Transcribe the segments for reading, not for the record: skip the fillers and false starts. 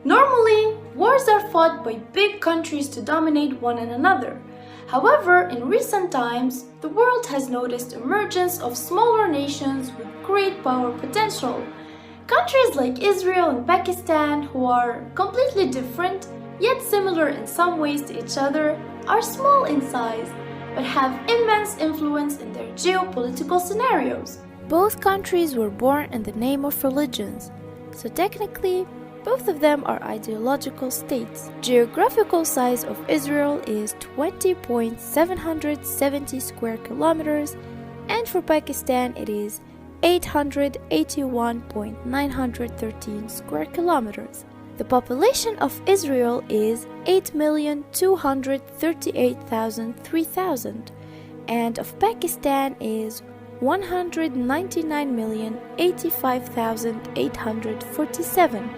Normally, wars are fought by big countries to dominate one another. However, in recent times, the world has noticed emergence of smaller nations with great power potential. Countries like Israel and Pakistan, who are completely different, yet similar in some ways to each other, are small in size, but have immense influence in their geopolitical scenarios. Both countries were born in the name of religions, so technically, both of them are ideological states. Geographical size of Israel is 20.770 square kilometers, and for Pakistan it is 881.913 square kilometers. The population of Israel is 8,238,003, and of Pakistan is 199,085,847.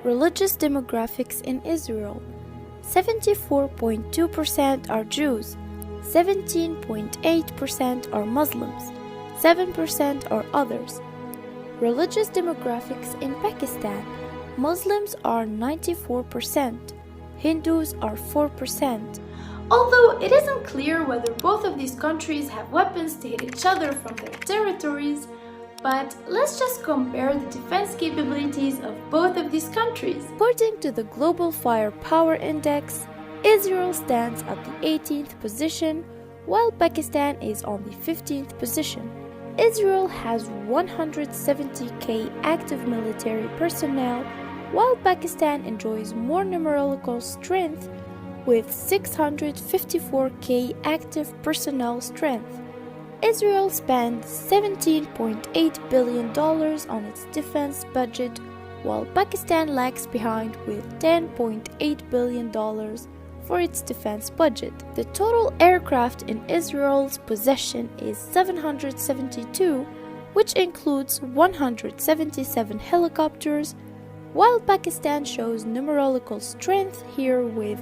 Religious demographics in Israel: 74.2% are Jews, 17.8% are Muslims, 7% are others. Religious demographics in Pakistan: Muslims are 94%, Hindus are 4%. Although it isn't clear whether both of these countries have weapons to hit each other from their territories, but let's just compare the defense capabilities of both of these countries. According to the Global Firepower Index, Israel stands at the 18th position, while Pakistan is on the 15th position. Israel has 170,000 active military personnel, while Pakistan enjoys more numerical strength with 654,000 active personnel strength. Israel spends $17.8 billion on its defense budget, while Pakistan lags behind with $10.8 billion for its defense budget. The total aircraft in Israel's possession is 772, which includes 177 helicopters, while Pakistan shows numerical strength here with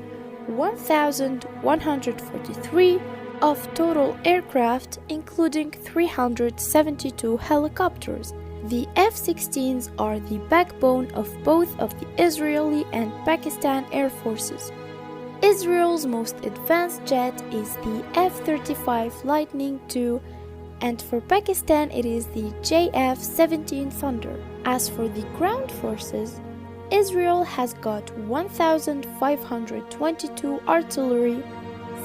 1,143 of total aircraft, including 372 helicopters. The F-16s are the backbone of both of the Israeli and Pakistan air forces. Israel's most advanced jet is the F-35 Lightning II, and for Pakistan it is the JF-17 Thunder. As for the ground forces, Israel has got 1,522 artillery,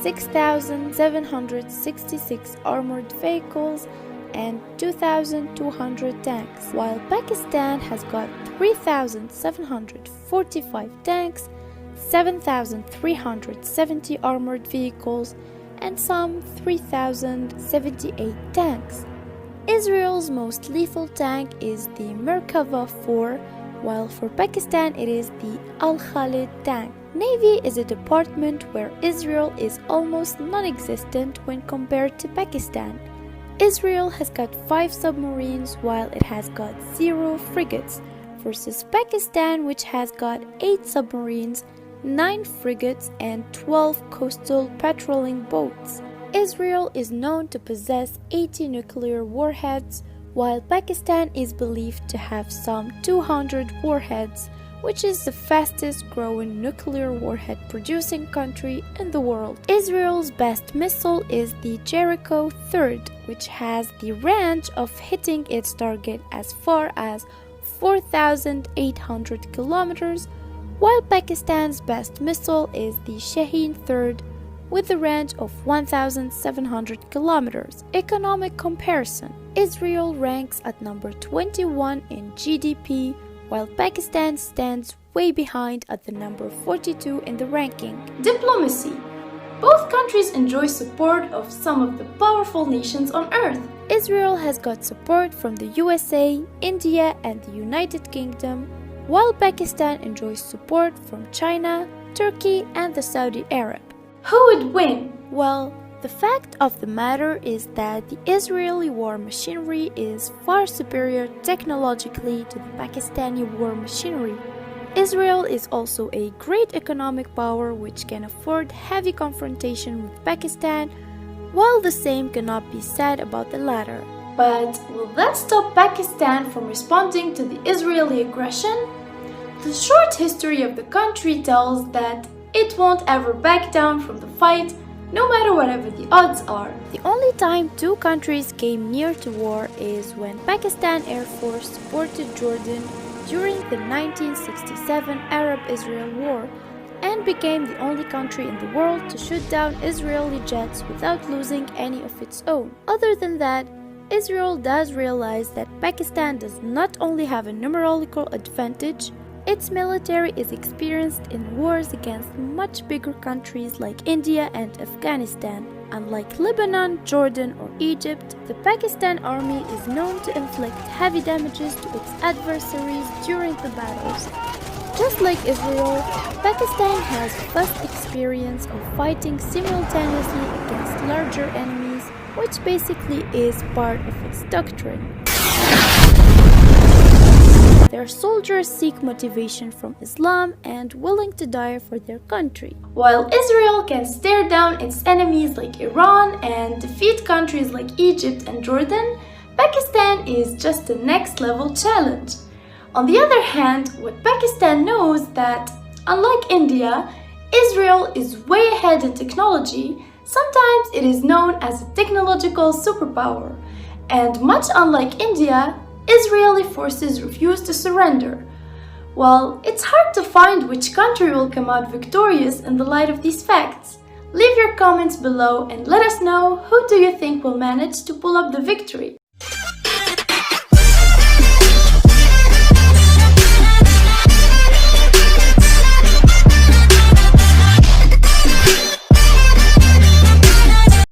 6,766 armored vehicles, and 2,200 tanks, while Pakistan has got 3,745 tanks, 7,370 armored vehicles, and some 3,078 tanks. Israel's most lethal tank is the Merkava 4, while for Pakistan it is the Al-Khalid tank. Navy is a department where Israel is almost non-existent when compared to Pakistan. Israel has got 5 submarines while it has got 0 frigates, versus Pakistan, which has got 8 submarines, 9 frigates, and 12 coastal patrolling boats. Israel is known to possess 80 nuclear warheads, while Pakistan is believed to have some 200 warheads, which is the fastest growing nuclear warhead producing country in the world. Israel's best missile is the Jericho 3rd, which has the range of hitting its target as far as 4,800 kilometers, while Pakistan's best missile is the Shaheen 3rd, with a range of 1,700 kilometers. Economic comparison: Israel ranks at number 21 in GDP, while Pakistan stands way behind at the number 42 in the ranking. Diplomacy: both countries enjoy support of some of the powerful nations on earth. Israel has got support from the USA, India, and the United Kingdom, while Pakistan enjoys support from China, Turkey, and the Saudi Arab. Who would win? Well, the fact of the matter is that the Israeli war machinery is far superior technologically to the Pakistani war machinery. Israel is also a great economic power which can afford heavy confrontation with Pakistan, while the same cannot be said about the latter. But will that stop Pakistan from responding to the Israeli aggression? The short history of the country tells that it won't ever back down from the fight, no matter whatever the odds are. The only time two countries came near to war is when Pakistan Air Force supported Jordan during the 1967 Arab-Israel War and became the only country in the world to shoot down Israeli jets without losing any of its own. Other than that, Israel does realize that Pakistan does not only have a numerical advantage, its military is experienced in wars against much bigger countries like India and Afghanistan. Unlike Lebanon, Jordan, or Egypt, the Pakistan army is known to inflict heavy damages to its adversaries during the battles. Just like Israel, Pakistan has vast experience of fighting simultaneously against larger enemies, which basically is part of its doctrine. Their soldiers seek motivation from Islam and willing to die for their country. While Israel can stare down its enemies like Iran and defeat countries like Egypt and Jordan, Pakistan is just a next level challenge. On the other hand, what Pakistan knows that, unlike India, Israel is way ahead in technology. Sometimes it is known as a technological superpower, and much unlike India, Israeli forces refuse to surrender. Well, it's hard to find which country will come out victorious in the light of these facts. Leave your comments below and let us know who do you think will manage to pull up the victory.